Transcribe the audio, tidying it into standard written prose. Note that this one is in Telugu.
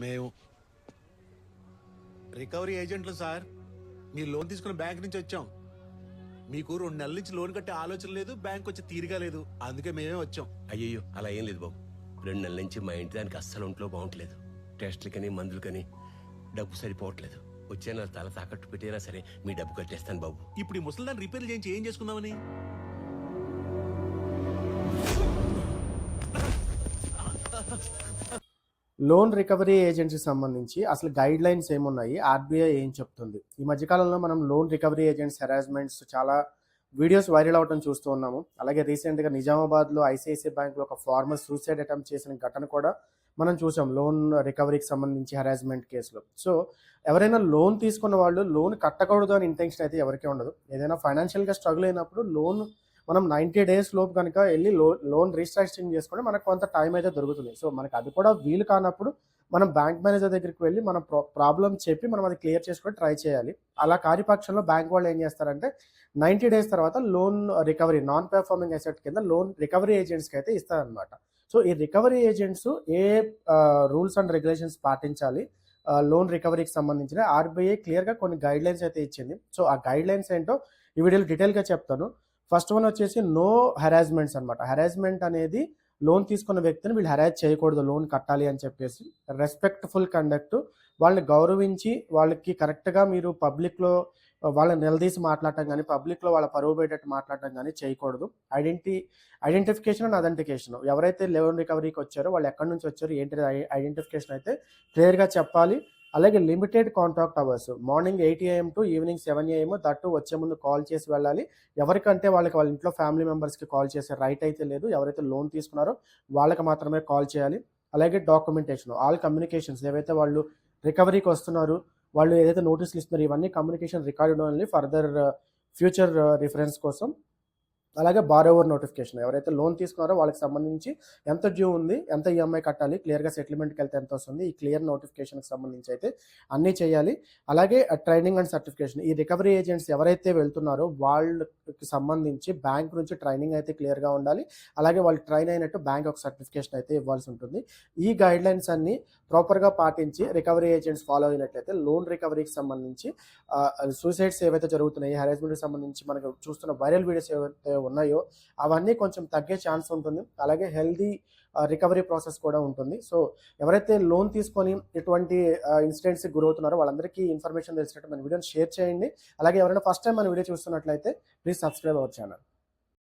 మేము రికవరీ ఏజెంట్లు సార్. మీ లోన్ తీసుకున్న బ్యాంక్ నుంచి వచ్చాం. మీకు 2 నెలల నుంచి లోన్ కట్టే ఆలోచన లేదు, బ్యాంక్ వచ్చి తీరుగా లేదు, అందుకే మేమే వచ్చాం. అయ్యయ్యో అలా ఏం లేదు బాబు. 2 నెలల నుంచి మా ఇంటి దానికి అస్సలు ఒంట్లో బాగుంటలేదు. టెస్టులకని మందులకని డబ్బు సరిపోవట్లేదు. వచ్చే నెల తల తాకట్టు పెట్టైనా సరే మీ డబ్బు కట్టేస్తాను బాబు. ఇప్పుడు ఈ ముసలిదాన్ని రిపేర్ చేయించి ఏం చేసుకుందామని? లోన్ రికవరీ ఏజెన్సీ సంబంధించి అసలు గైడ్ లైన్స్ ఏమున్నాయి, ఆర్బీఐ ఏం చెప్తుంది? ఈ మధ్యకాలంలో మనం లోన్ రికవరీ ఏజెంట్స్ హెరాస్మెంట్స్ చాలా వీడియోస్ వైరల్ అవడం చూస్తూ ఉన్నాము. అలాగే రీసెంట్గా నిజామాబాద్లో ఐసిఐసిఐ బ్యాంక్లో ఒక ఫార్మర్ సూసైడ్ అటెంప్ట్ చేసిన ఘటన కూడా మనం చూసాం లోన్ రికవరీకి సంబంధించి హెరాస్మెంట్ కేసులో. సో ఎవరైనా లోన్ తీసుకున్న వాళ్ళు లోన్ కట్టకూడదు అని ఇంటెన్షన్ అయితే ఎవరికీ ఉండదు. ఏదైనా ఫైనాన్షియల్గా స్ట్రగుల్ అయినప్పుడు లోన్ మనం 90 days లోపు కనుక వెళ్ళి లోన్ రీస్ట్రక్చరింగ్ చేసుకుంటే మనకు కొంత టైం అయితే దొరుకుతుంది. సో మనకు అది కూడా వీలు కానప్పుడు మనం బ్యాంక్ మేనేజర్ దగ్గరికి వెళ్ళి మనం ప్రాబ్లం చెప్పి మనం అది క్లియర్ చేసుకొని ట్రై చేయాలి. అలా కాని పక్షంలో బ్యాంక్ వాళ్ళు ఏం చేస్తారంటే 90 days తర్వాత loan recovery non performing asset కింద లోన్ రికవరీ ఏజెంట్స్కి అయితే ఇస్తారనమాట. సో ఈ recovery agents A rules and regulations పాటించాలి లోన్ రికవరీకి సంబంధించిన ఆర్బీఐ క్లియర్గా కొన్ని గైడ్ లైన్స్ అయితే ఇచ్చింది. సో ఆ గైడ్ లైన్స్ ఏంటో ఈ వీడియోలో డీటెయిల్గా చెప్తాను. ఫస్ట్ వన్ వచ్చేసి నో హెరాస్మెంట్స్ అనమాట. హెరాస్మెంట్ అనేది లోన్ తీసుకున్న వ్యక్తిని వీళ్ళు హెరాస్ చేయకూడదు లోన్ కట్టాలి అని చెప్పేసి. రెస్పెక్ట్ఫుల్ కండక్ట్, వాళ్ళని గౌరవించి వాళ్ళకి కరెక్ట్గా మీరు పబ్లిక్లో వాళ్ళని నిలదీసి మాట్లాడటం కానీ పబ్లిక్లో వాళ్ళ పరువు పెట్టేట్టు మాట్లాడటం కానీ చేయకూడదు. ఐడెంటిఫికేషన్ అండ్ అథెంటికేషన్, ఎవరైతే లోన్ రికవరీకి వచ్చారో వాళ్ళు ఎక్కడి నుంచి వచ్చారో ఏంటి ఐడెంటిఫికేషన్ అయితే క్లియర్గా చెప్పాలి. అలాగే limited contact hours, morning 8 AM to evening 7 AM, that వచ్చే ముందు కాల్ చేసి వెళ్ళాలి. ఎవరికంటే వాళ్ళకి వాళ్ళ ఇంట్లో ఫ్యామిలీ మెంబర్స్కి కాల్ చేసే రైట్ అయితే లేదు. ఎవరైతే లోన్ తీసుకున్నారో వాళ్ళకి మాత్రమే కాల్ చేయాలి. అలాగే డాక్యుమెంటేషన్, ఆల్ కమ్యూనికేషన్స్, ఏవైతే వాళ్ళు రికవరీకి వస్తున్నారు వాళ్ళు ఏదైతే నోటీసులు ఇస్తున్నారో ఇవన్నీ communication record only further future reference కోసం. అలాగే బారోవర్ నోటిఫికేషన్, ఎవరైతే లోన్ తీసుకున్నారో వాళ్ళకి సంబంధించి ఎంత డ్యూ ఉంది, ఎంత ఈఎంఐ కట్టాలి, క్లియర్గా సెటిల్మెంట్కి వెళ్తే ఎంత వస్తుంది, ఈ క్లియర్ నోటిఫికేషన్కి సంబంధించి అయితే అన్నీ చేయాలి. అలాగే ట్రైనింగ్ అండ్ సర్టిఫికేషన్, ఈ రికవరీ ఏజెంట్స్ ఎవరైతే వెళ్తున్నారో వాళ్ళకి సంబంధించి బ్యాంక్ నుంచి ట్రైనింగ్ అయితే క్లియర్గా ఉండాలి. అలాగే వాళ్ళు ట్రైన్ అయినట్టు బ్యాంక్ ఒక సర్టిఫికేషన్ అయితే ఇవ్వాల్సి ఉంటుంది. ఈ గైడ్ లైన్స్ అన్ని ప్రాపర్గా పాటించి రికవరీ ఏజెంట్స్ ఫాలో అయినట్లయితే లోన్ రికవరీకి సంబంధించి సూసైడ్స్ ఏవైతే జరుగుతున్నాయి, హెరాస్మెంట్కి సంబంధించి మనకు చూస్తున్న వైరల్ వీడియోస్ ఏవైతే ఉన్నాయో అవన్నీ కొంచెం తగ్గే ఛాన్స్ ఉంటుంది. అలాగే హెల్దీ రికవరీ ప్రాసెస్ కూడా ఉంటుంది. సో ఎవరైతే లోన్ తీసుకొని ఇటువంటి ఇన్సిడెంట్స్కి గురవుతున్నారో వాళ్ళందరికీ ఇన్ఫర్మేషన్ తెలిసినట్టు మన వీడియోని షేర్ చేయండి. అలాగే ఎవరైనా ఫస్ట్ టైం మన వీడియో చూస్తున్నట్లయితే ప్లీజ్ సబ్స్క్రైబ్ అవర్ ఛానల్.